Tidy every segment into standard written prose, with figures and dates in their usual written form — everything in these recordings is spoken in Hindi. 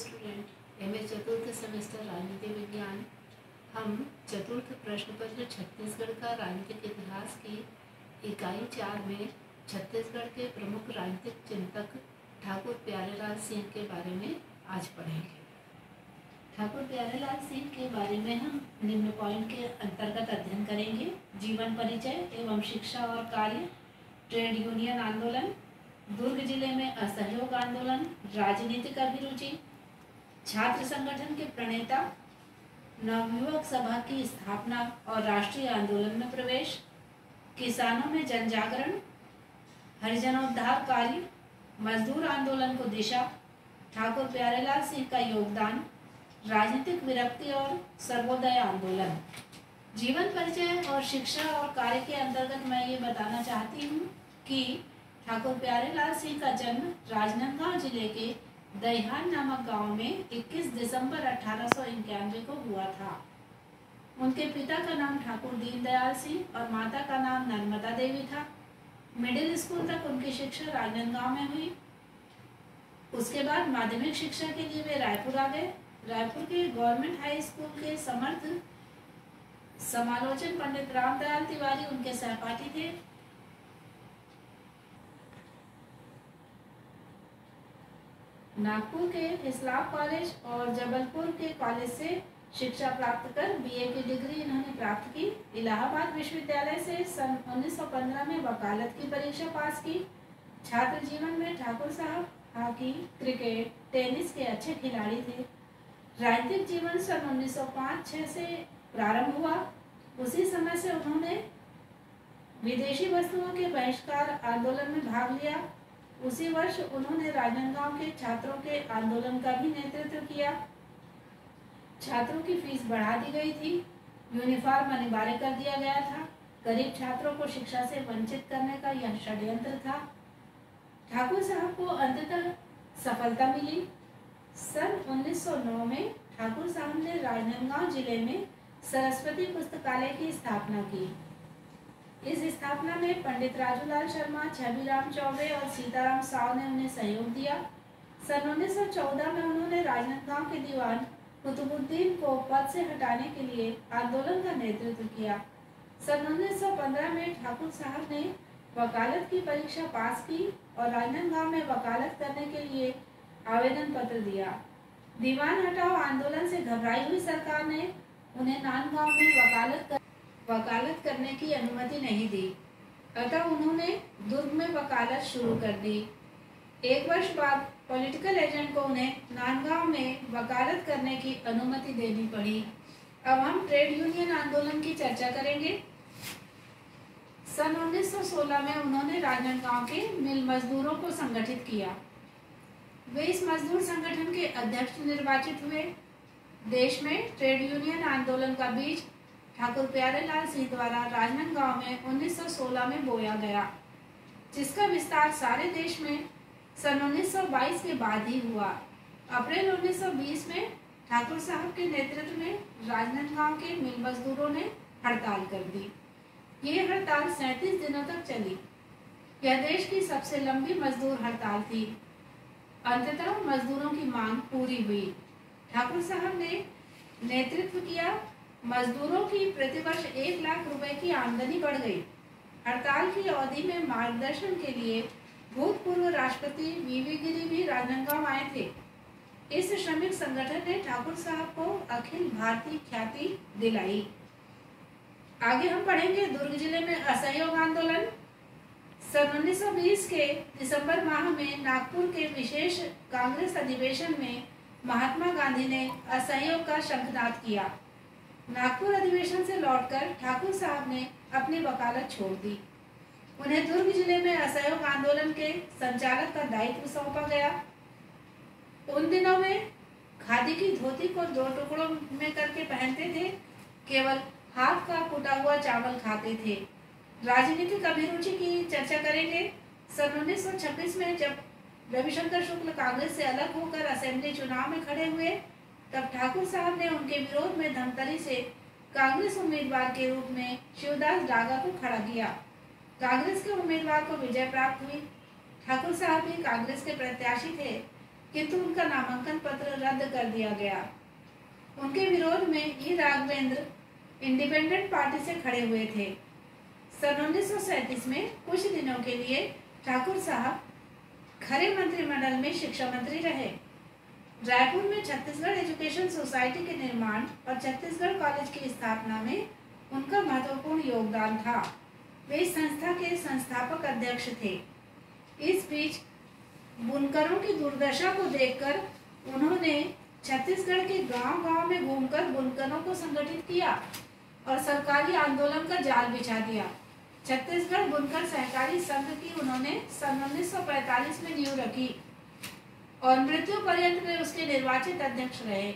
स्टूडेंट एमए चतुर्थ सेमेस्टर राजनीति विज्ञान। हम चतुर्थ प्रश्न पत्र छत्तीसगढ़ का राजनीतिक इतिहास की इकाई 4 में छत्तीसगढ़ के प्रमुख राजनीतिक चिंतक ठाकुर प्यारेलाल सिंह के बारे में आज पढ़ेंगे। ठाकुर प्यारेलाल सिंह के बारे में हम निम्न पॉइंट के अंतर्गत अध्ययन करेंगे। जीवन परिचय एवं शिक्षा और कार्य, ट्रेड यूनियन आंदोलन, दुर्ग जिले में असहयोग आंदोलन, राजनीतिक अभिरुचि, छात्र संगठन के प्रणेता, नवयुवक सभा की स्थापना और राष्ट्रीय आंदोलन में प्रवेश, किसानों में जन जागरण, हरिजनोद्धार कार्य, मजदूर आंदोलन को दिशा, ठाकुर प्यारेलाल सिंह का योगदान, राजनीतिक विरक्ति और सर्वोदय आंदोलन। जीवन परिचय और शिक्षा और कार्य के अंतर्गत मैं ये बताना चाहती हूँ कि ठाकुर प्यारेलाल सिंह का जन्म राजनांदगांव जिले के दहिहान नामक गांव में 21 दिसंबर 1891 को हुआ था। उनके पिता का नाम ठाकुर दीनदयाल सिंह और माता का नाम नर्मदा देवी था। मिडिल स्कूल तक उनकी शिक्षा राजनांदगांव में हुई। उसके बाद माध्यमिक शिक्षा के लिए वे रायपुर आ गए। रायपुर के गवर्नमेंट हाई स्कूल के समर्थ समालोचन पंडित रामदयाल तिवारी उनके सहपाठी थे। नागपुर के इस्लाम कॉलेज और जबलपुर के कॉलेज से शिक्षा प्राप्त कर बीए की डिग्री इन्होंने प्राप्त की। इलाहाबाद विश्वविद्यालय से सन 1915 में वकालत की परीक्षा पास की। छात्र जीवन में ठाकुर साहब हॉकी, क्रिकेट, टेनिस के अच्छे खिलाड़ी थे। राजनीतिक जीवन सन 1905-6 से प्रारंभ हुआ। उसी समय से उन्होंने विदेशी वस्तुओं के बहिष्कार आंदोलन में भाग लिया। उसी वर्ष उन्होंने राजनांदगांव के छात्रों के आंदोलन का भी नेतृत्व किया। छात्रों की फीस बढ़ा दी गई थी। यूनिफॉर्म अनिवार्य कर दिया गया था। गरीब छात्रों को शिक्षा से वंचित करने का यह षड्यंत्र था। ठाकुर साहब को अंततः सफलता मिली। सन 1909 में ठाकुर साहब ने राजनांदगांव जिले में सरस्वती पुस्तकालय की स्थापना की। इस स्थापना में पंडित राजूलाल शर्मा, छबीराम चौबे और सीताराम साव ने उन्हें सहयोग दिया। सन 1914 में उन्होंने राजनांदगांव के दीवान कुतुबुद्दीन को पद से हटाने के लिए आंदोलन का नेतृत्व किया। सन 1915 में ठाकुर साहब ने वकालत की परीक्षा पास की और राजनांदगांव में वकालत करने के लिए आवेदन पत्र दिया। दीवान हटाओ आंदोलन से घबराई हुई सरकार ने उन्हें नांदगांव में वकालत करने की अनुमति नहीं दी। अतः उन्होंने दुर्ग में वकालत शुरू कर दी। एक वर्ष बाद पॉलिटिकल एजेंट को उन्हें नांदगांव में वकालत करने की अनुमति देनी पड़ी। अब हम ट्रेड यूनियन आंदोलन की चर्चा करेंगे। सन 1916 में उन्होंने राजनांदगांव के मिल मजदूरों को संगठित किया। वे इस मजदूर संगठन के अध्यक्ष निर्वाचित हुए। देश में ट्रेड यूनियन आंदोलन का बीज ठाकुर प्यारेलाल सिंह द्वारा राजनांदगांव में 1916 में बोया गया, जिसका विस्तार सारे देश में सन 1922 के बाद ही हुआ। अप्रैल 1920 में ठाकुर साहब के नेतृत्व में राजनांदगांव के मिल मजदूरों ने हड़ताल कर दी। ये हड़ताल 37 दिनों तक चली। यह देश की सबसे लंबी मजदूर हड़ताल थी। अंततः मजदूरों की मांग पूरी हुई। ठाकुर साहब ने नेतृत्व किया। मजदूरों की प्रतिवर्ष 1 लाख रुपए की आमदनी बढ़ गई। हड़ताल की अवधि में मार्गदर्शन के लिए भूतपूर्व राष्ट्रपति वीवी गिरी भी राजनांदगांव आए थे। इस श्रमिक संगठन ने ठाकुर साहब को अखिल भारतीय ख्याति दिलाई। आगे हम पढ़ेंगे दुर्ग जिले में असहयोग आंदोलन। सन 1920 के दिसंबर माह में नागपुर के विशेष कांग्रेस अधिवेशन में महात्मा गांधी ने असहयोग का शंखनाद किया। नागपुर अधिवेशन से लौटकर ठाकुर साहब ने अपनी वकालत छोड़ दी। उन्हें दुर्ग जिले में असहयोग आंदोलन के संचालक का दायित्व सौंपा गया। उन दिनों में खादी की धोती को 2 टुकड़ों में करके पहनते थे। केवल हाथ का कुटा हुआ चावल खाते थे। राजनीतिक अभिरुचि की चर्चा करेंगे। सन 1926 में जब रविशंकर शुक्ल कांग्रेस से अलग होकर असेंबली चुनाव में खड़े हुए, तब ठाकुर साहब ने उनके विरोध में धमतरी से कांग्रेस उम्मीदवार के रूप में शिवदास डागा को खड़ा किया। कांग्रेस के उम्मीदवार को विजय प्राप्त हुई। ठाकुर साहब भी कांग्रेस के प्रत्याशी थे, किंतु उनका नामांकन पत्र रद्द कर दिया गया। उनके विरोध में ई राघवेंद्र इंडिपेंडेंट पार्टी से खड़े हुए थे। सन 1937 में कुछ दिनों के लिए ठाकुर साहब खरे मंत्रिमंडल में शिक्षा मंत्री रहे। रायपुर में छत्तीसगढ़ एजुकेशन सोसाइटी के निर्माण और छत्तीसगढ़ कॉलेज की स्थापना में उनका महत्वपूर्ण योगदान था। वे इस संस्था के संस्थापक अध्यक्ष थे। इस बीच बुनकरों की दुर्दशा को देखकर उन्होंने छत्तीसगढ़ के गांव-गांव में घूमकर बुनकरों को संगठित किया और सरकारी आंदोलन का जाल बिछा दिया। छत्तीसगढ़ बुनकर सहकारी संघ की उन्होंने सन 1945 में नींव रखी और मृत्यु पर्यंत वे उसके निर्वाचित अध्यक्ष रहे।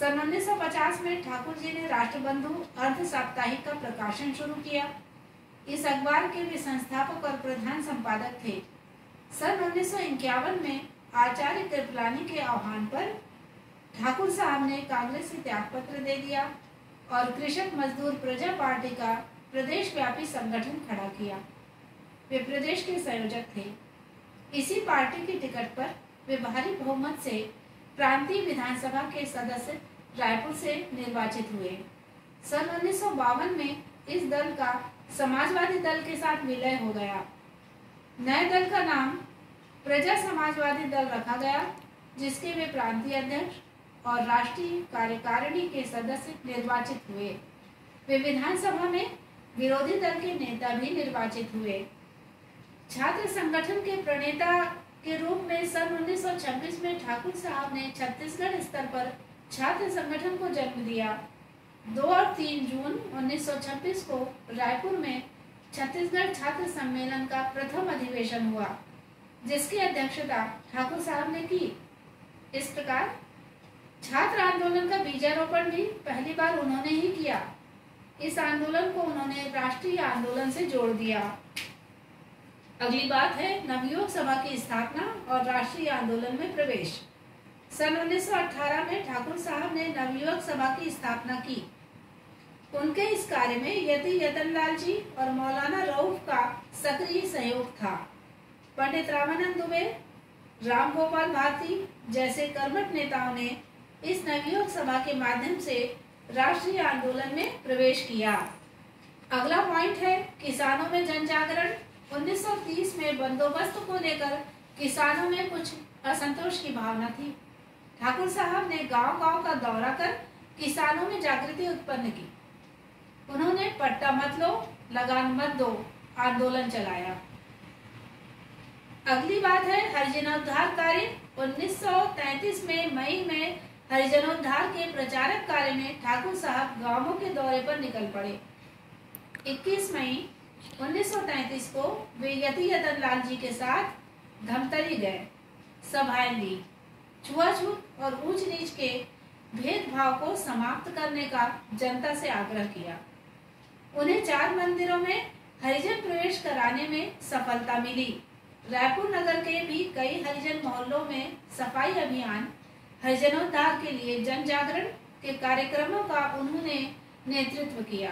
सन 1950 में ठाकुर जी ने राष्ट्रबंधु अर्ध साप्ताहिक का प्रकाशन शुरू किया। इस अखबार के वे संस्थापक और प्रधान संपादक थे। सन 1951 में आचार्य कृपलानी के आह्वान पर ठाकुर साहब ने कांग्रेस से त्याग पत्र दे दिया और कृषक मजदूर प्रजा पार्टी का प्रदेश व्यापी संगठन खड़ा किया। वे प्रदेश के संयोजक थे। इसी पार्टी की टिकट पर वे भारी बहुमत से प्रांतीय विधानसभा के सदस्य रायपुर से निर्वाचित हुए। सन 1952 में इस दल का समाजवादी दल के साथ विलय हो गया। नए दल का नाम प्रजा समाजवादी दल रखा गया, जिसके वे प्रांतीय अध्यक्ष और राष्ट्रीय कार्यकारिणी के सदस्य निर्वाचित हुए। वे विधानसभा में विरोधी दल के नेता भी निर्वाचित हुए। छात्र संगठन के प्रणेता के रूप में सन 1926 में ठाकुर साहब ने छत्तीसगढ़ स्तर पर छात्र संगठन को जन्म दिया। 2 और 3 जून 1926 को रायपुर में छत्तीसगढ़ छात्र सम्मेलन का प्रथम अधिवेशन हुआ, जिसकी अध्यक्षता ठाकुर साहब ने की। इस प्रकार छात्र आंदोलन का बीजारोपण भी पहली बार उन्होंने ही किया। इस आंदोलन को उन्होंने राष्ट्रीय आंदोलन से जोड़ दिया। अगली बात है नवयुवक सभा की स्थापना और राष्ट्रीय आंदोलन में प्रवेश। सन 1918 में ठाकुर साहब ने नवयुवक सभा की स्थापना की। उनके इस कार्य में यति यतनलाल जी और मौलाना रऊफ का सक्रिय सहयोग था। पंडित रामानंद दुबे, राम गोपाल भारती जैसे कर्मठ नेताओं ने इस नवयुवक सभा के माध्यम से राष्ट्रीय आंदोलन में प्रवेश किया। अगला पॉइंट है किसानों में जन जागरण। 1930 में बंदोबस्त को लेकर किसानों में कुछ असंतोष की भावना थी। ठाकुर साहब ने गांव-गांव का दौरा कर किसानों में जागृति उत्पन्न की। उन्होंने पट्टा मत लो, लगान मत दो आंदोलन चलाया। अगली बात है हरिजनोद्धार कार्य। 1933 में मई में हरिजनोद्धार के प्रचारक कार्य में ठाकुर साहब गांवों के दौरे पर निकल पड़े। 21 मई 1933 को वे यति यतनलाल जी के साथ धमतरी गए, सभाएं ली, छुआछूत और ऊंच नीच के भेदभाव को समाप्त करने का जनता से आग्रह किया। उन्हें 4 मंदिरों में हरिजन प्रवेश कराने में सफलता मिली। रायपुर नगर के भी कई हरिजन मोहल्लों में सफाई अभियान, हरिजनोद्धार के लिए जन जागरण के कार्यक्रमों का उन्होंने नेतृत्व किया।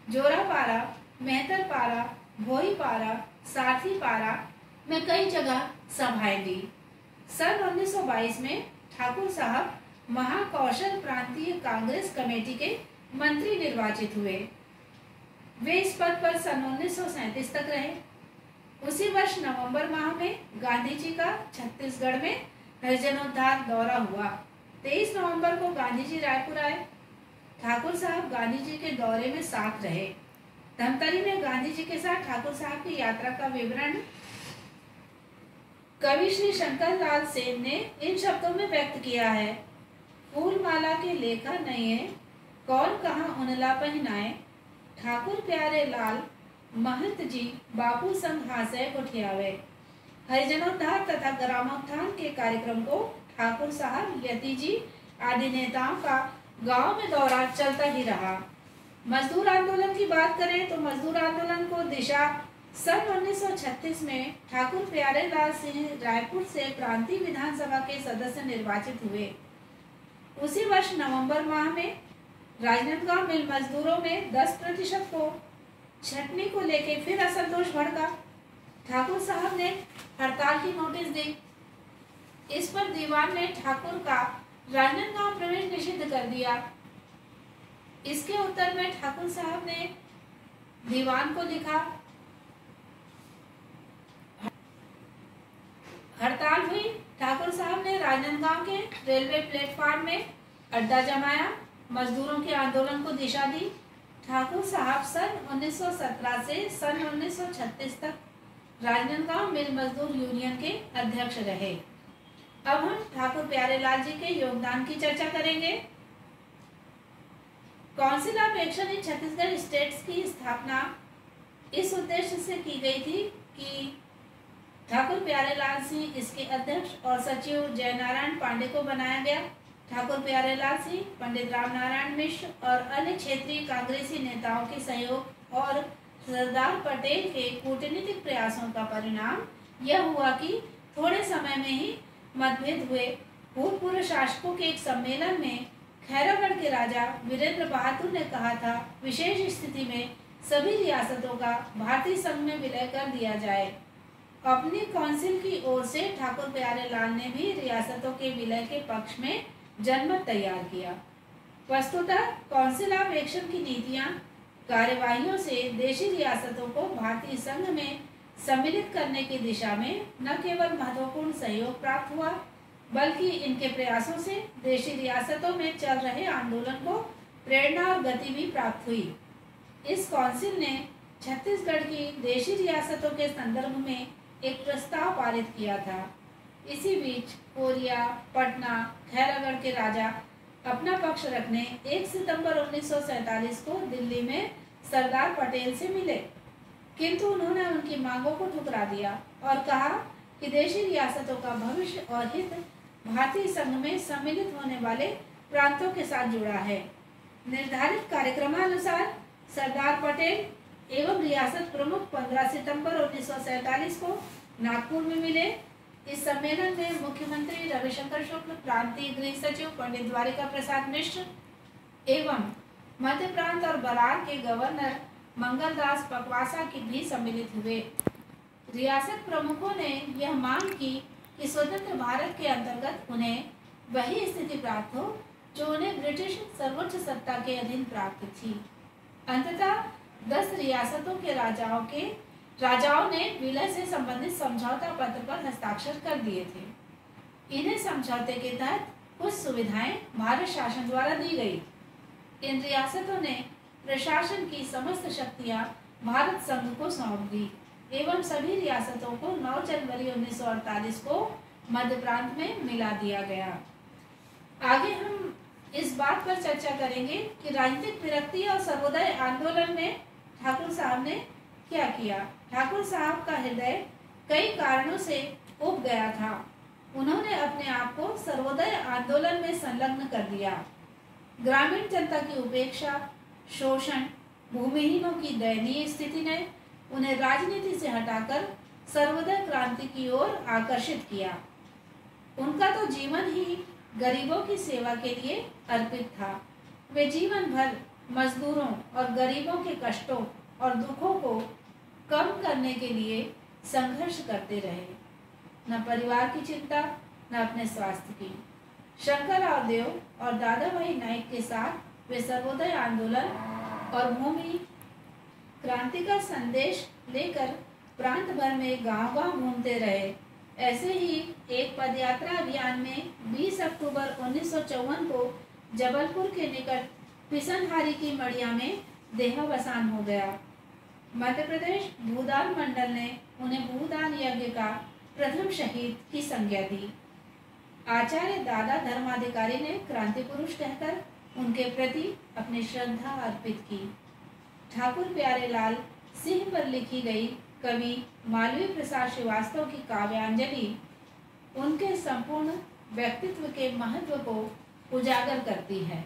जोरापारा, मेहतरपारा, भोईपारा, सारथीपारा में कई जगह सभाएं ली। सन 1922 में ठाकुर साहब महाकौशल प्रांतीय कांग्रेस कमेटी के मंत्री निर्वाचित हुए। वे इस पद पर सन 1937 तक रहे। उसी वर्ष नवंबर माह में गांधी जी का छत्तीसगढ़ में हरिजनोद्धार दौरा हुआ। 23 नवंबर को गांधी जी रायपुर आए। ठाकुर साहब गांधी जी के दौरे में साथ रहे। धमतरी में गांधी जी के साथ ठाकुर साहब की यात्रा का विवरण कवि श्री शंकर लाल सेन ने इन शब्दों में व्यक्त किया है। फूल माला के लेखा नये, कौन कहाँ उनला पहनाए, ठाकुर प्यारे लाल महंत जी बापू संग हासे उठियावे। हरिजनोद्धार तथा ग्रामोत्थान के कार्यक्रम को ठाकुर साहब, यति जी आदि नेताओं का गांव में दौरा चलता ही रहा। मजदूर आंदोलन की बात करें तो मजदूर आंदोलन को दिशा सन 1936 में ठाकुर प्यारे लाल सिंह रायपुर से प्रांतीय विधानसभा के सदस्य निर्वाचित हुए। उसी वर्ष नवंबर माह में राजनांदगांव मिल मजदूरों में 10% को छटनी को लेकर फिर असंतोष भड़का। ठाकुर साहब ने हड़ताल की नोटिस दी। इस पर दीवान ने ठाकुर का राजनांदगांव प्रवेश निषिद्ध कर दिया। इसके उत्तर में ठाकुर साहब ने दीवान को लिखा। हड़ताल हुई। ठाकुर साहब ने राजनांदगांव के रेलवे प्लेटफार्म में अड्डा जमाया, मजदूरों के आंदोलन को दिशा दी। ठाकुर साहब सन 1917 से सन 1936 तक राजनांदगांव मिल मजदूर यूनियन के अध्यक्ष रहे। अब हम ठाकुर प्यारेलाल जी के योगदान की चर्चा करेंगे। Council of action in Chhattisgarh states की स्थापना इस उद्देश्य से की गई थी कि ठाकुर प्यारेलाल सिंह इसके अध्यक्ष और सचिव जयनारायण पांडे को बनाया गया। ठाकुर प्यारेलाल सिंह, पंडित रामनारायण मिश्र और अन्य क्षेत्रीय कांग्रेसी नेताओं के सहयोग और सरदार पटेल के कूटनीतिक प्रयासों का परिणाम यह हुआ कि थोड़े समय में ही मतभेद हुए। भूतपूर्व शासकों के एक सम्मेलन में खैरागढ़ के राजा वीरेंद्र बहादुर ने कहा था, विशेष स्थिति में सभी रियासतों का भारतीय संघ में विलय कर दिया जाए। अपनी काउंसिल की ओर से ठाकुर प्यारेलाल ने भी रियासतों के विलय के पक्ष में जनमत तैयार किया। वस्तुतः काउंसिल ऑफ एक्शन की नीतियां कार्यवाहियों से देशी रियासतों को भारतीय संघ में सम्मिलित करने की दिशा में न केवल महत्वपूर्ण सहयोग प्राप्त हुआ, बल्कि इनके प्रयासों से देशी रियासतों में चल रहे आंदोलन को प्रेरणा और गति भी प्राप्त हुई। इस काउंसिल ने छत्तीसगढ़ की देशी रियासतों के संदर्भ में एक प्रस्ताव पारित किया था। इसी बीच कोरिया, पटना, खैरागढ़ के राजा अपना पक्ष रखने 1 सितंबर 1947 को दिल्ली में सरदार पटेल से मिले, किंतु उन्होंने उनकी मांगों को ठुकरा दिया और कहा कि देशी रियासतों का भविष्य और हित भारतीय संघ में सम्मिलित होने वाले प्रांतों के साथ जुड़ा है। निर्धारित कार्यक्रमानुसार सरदार पटेल एवं रियासत प्रमुख 15 सितंबर 1947 को नागपुर में मिले। इस सम्मेलन में मुख्यमंत्री रविशंकर शुक्ल, प्रांतीय गृह सचिव पंडित द्वारिका प्रसाद मिश्र एवं मध्य प्रांत और बरार के गवर्नर मंगलदास पकवासा की भी सम्मिलित हुए। रियासत प्रमुखों ने यह मांग की कि स्वतंत्र भारत के अंतर्गत उन्हें वही स्थिति प्राप्त हो जो उन्हें ब्रिटिश सर्वोच्च सत्ता के अधीन प्राप्त थी। अंततः 10 रियासतों के राजाओं ने विलय से संबंधित समझौता पत्र पर हस्ताक्षर कर दिए थे। इन्हें समझौते के तहत कुछ सुविधाएं भारत शासन द्वारा दी गई। इन रियासतों ने प्रशासन की समस्त शक्तियां भारत संघ को सौंप दी एवं सभी रियासतों को 9 जनवरी 1948 को मध्य प्रांत में मिला दिया गया। आगे हम इस बात पर चर्चा करेंगे कि राजनीतिक विरक्ति और सर्वोदय आंदोलन में ठाकुर साहब ने क्या किया। ठाकुर साहब का हृदय कई कारणों से उब गया था। उन्होंने अपने आप को सर्वोदय आंदोलन में संलग्न कर दिया। ग्रामीण जनता की उपेक्षा, शोषण, भूमिहीनों की दयनीय स्थिति ने उन्हें राजनीति से हटाकर सर्वोदय क्रांति की ओर आकर्षित किया। उनका तो जीवन ही गरीबों की सेवा के लिए अर्पित था। वे जीवन भर मजदूरों और गरीबों के कष्टों और दुखों को कम करने के लिए संघर्ष करते रहे। न परिवार की चिंता, न अपने स्वास्थ्य की। शंकरराव देव और दादा भाई नाइक के साथ वे सर्वोदय आंदोलन और भूमि क्रांति का संदेश लेकर प्रांत भर में गांव-गांव घूमते रहे। ऐसे ही एक पदयात्रा अभियान में 20 अक्टूबर 1954 को जबलपुर के निकट पिसनहारी की मड़िया में देहावसान हो गया। मध्य प्रदेश भूदान मंडल ने उन्हें भूदान यज्ञ का प्रथम शहीद की संज्ञा दी। आचार्य दादा धर्माधिकारी ने क्रांति पुरुष कहकर उनके प्रति अपनी श्रद्धा अर्पित की। ठाकुर प्यारेलाल सिंह पर लिखी गई कवि मालवीय प्रसाद श्रीवास्तव की काव्यांजलि उनके संपूर्ण व्यक्तित्व के महत्व को उजागर करती है।